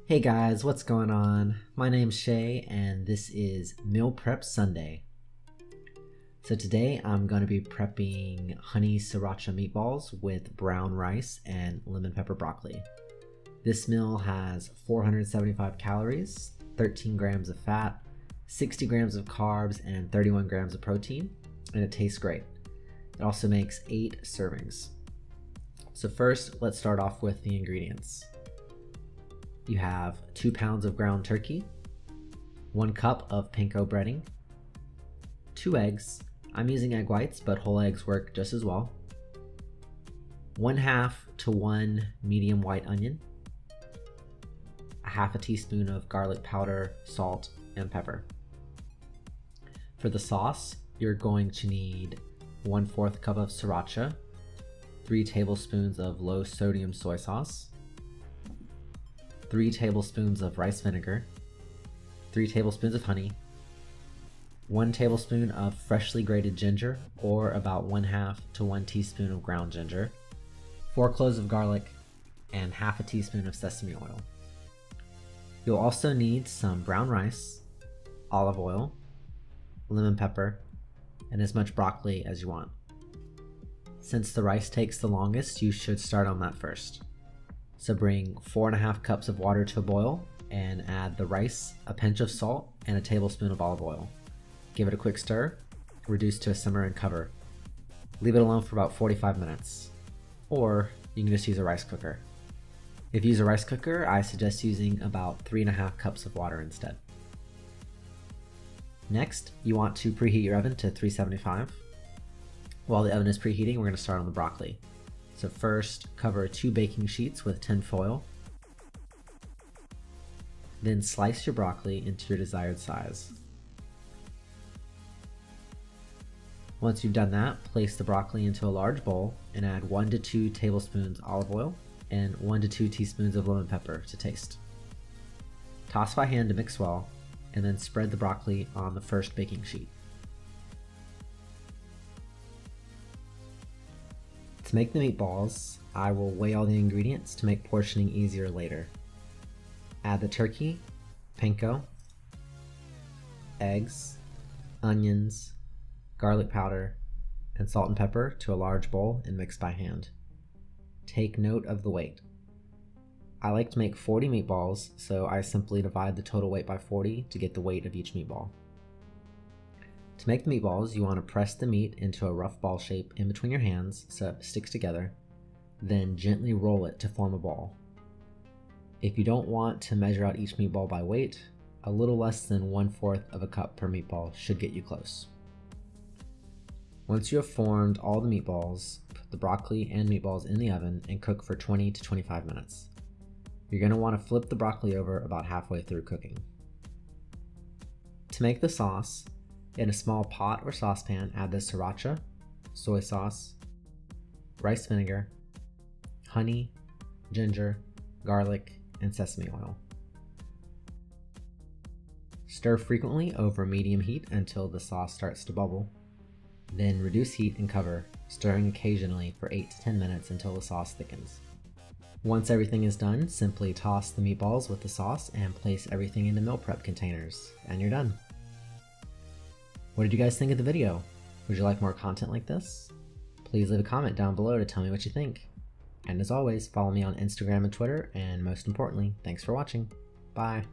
Hey guys, what's going on? My name's Shey and this is Meal Prep Sunday. So today I'm going to be prepping honey sriracha meatballs with brown rice and lemon pepper broccoli. This meal has 475 calories, 13 grams of fat, 60 grams of carbs, and 31 grams of protein, and it tastes great. It also makes 8 servings. So first, let's start off with the ingredients. You have 2 pounds of ground turkey, 1 cup of panko breading, 2 eggs. I'm using egg whites, but whole eggs work just as well. 1/2 to 1 medium white onion, a half a teaspoon of garlic powder, salt, and pepper. For the sauce, you're going to need 1/4 cup of sriracha, 3 tablespoons of low sodium soy sauce, 3 tablespoons of rice vinegar, 3 tablespoons of honey, 1 tablespoon of freshly grated ginger, or about 1/2 to 1 teaspoon of ground ginger, 4 cloves of garlic, and half a teaspoon of sesame oil. You'll also need some brown rice, olive oil, lemon pepper, and as much broccoli as you want. Since the rice takes the longest, you should start on that first. So bring 4.5 cups of water to a boil and add the rice, a pinch of salt, and a tablespoon of olive oil. Give it a quick stir, reduce to a simmer and cover. Leave it alone for about 45 minutes. Or you can just use a rice cooker. If you use a rice cooker, I suggest using about 3.5 cups of water instead. Next, you want to preheat your oven to 375. While the oven is preheating, we're going to start on the broccoli. So first, cover 2 baking sheets with tin foil. Then slice your broccoli into your desired size. Once you've done that, place the broccoli into a large bowl and add 1 to 2 tablespoons olive oil and 1 to 2 teaspoons of lemon pepper to taste. Toss by hand to mix well, and then spread the broccoli on the first baking sheet. To make the meatballs, I will weigh all the ingredients to make portioning easier later. Add the turkey, panko, eggs, onions, garlic powder, and salt and pepper to a large bowl and mix by hand. Take note of the weight. I like to make 40 meatballs, so I simply divide the total weight by 40 to get the weight of each meatball. To make the meatballs, you want to press the meat into a rough ball shape in between your hands so it sticks together, then gently roll it to form a ball. If you don't want to measure out each meatball by weight, a little less than 1/4 of a cup per meatball should get you close. Once you have formed all the meatballs, put the broccoli and meatballs in the oven and cook for 20 to 25 minutes. You're going to want to flip the broccoli over about halfway through cooking. To make the sauce, in a small pot or saucepan, add the sriracha, soy sauce, rice vinegar, honey, ginger, garlic, and sesame oil. Stir frequently over medium heat until the sauce starts to bubble. Then reduce heat and cover, stirring occasionally for 8 to 10 minutes until the sauce thickens. Once everything is done, simply toss the meatballs with the sauce and place everything into meal prep containers, and you're done. What did you guys think of the video? Would you like more content like this? Please leave a comment down below to tell me what you think. And as always, follow me on Instagram and Twitter, and most importantly, thanks for watching. Bye.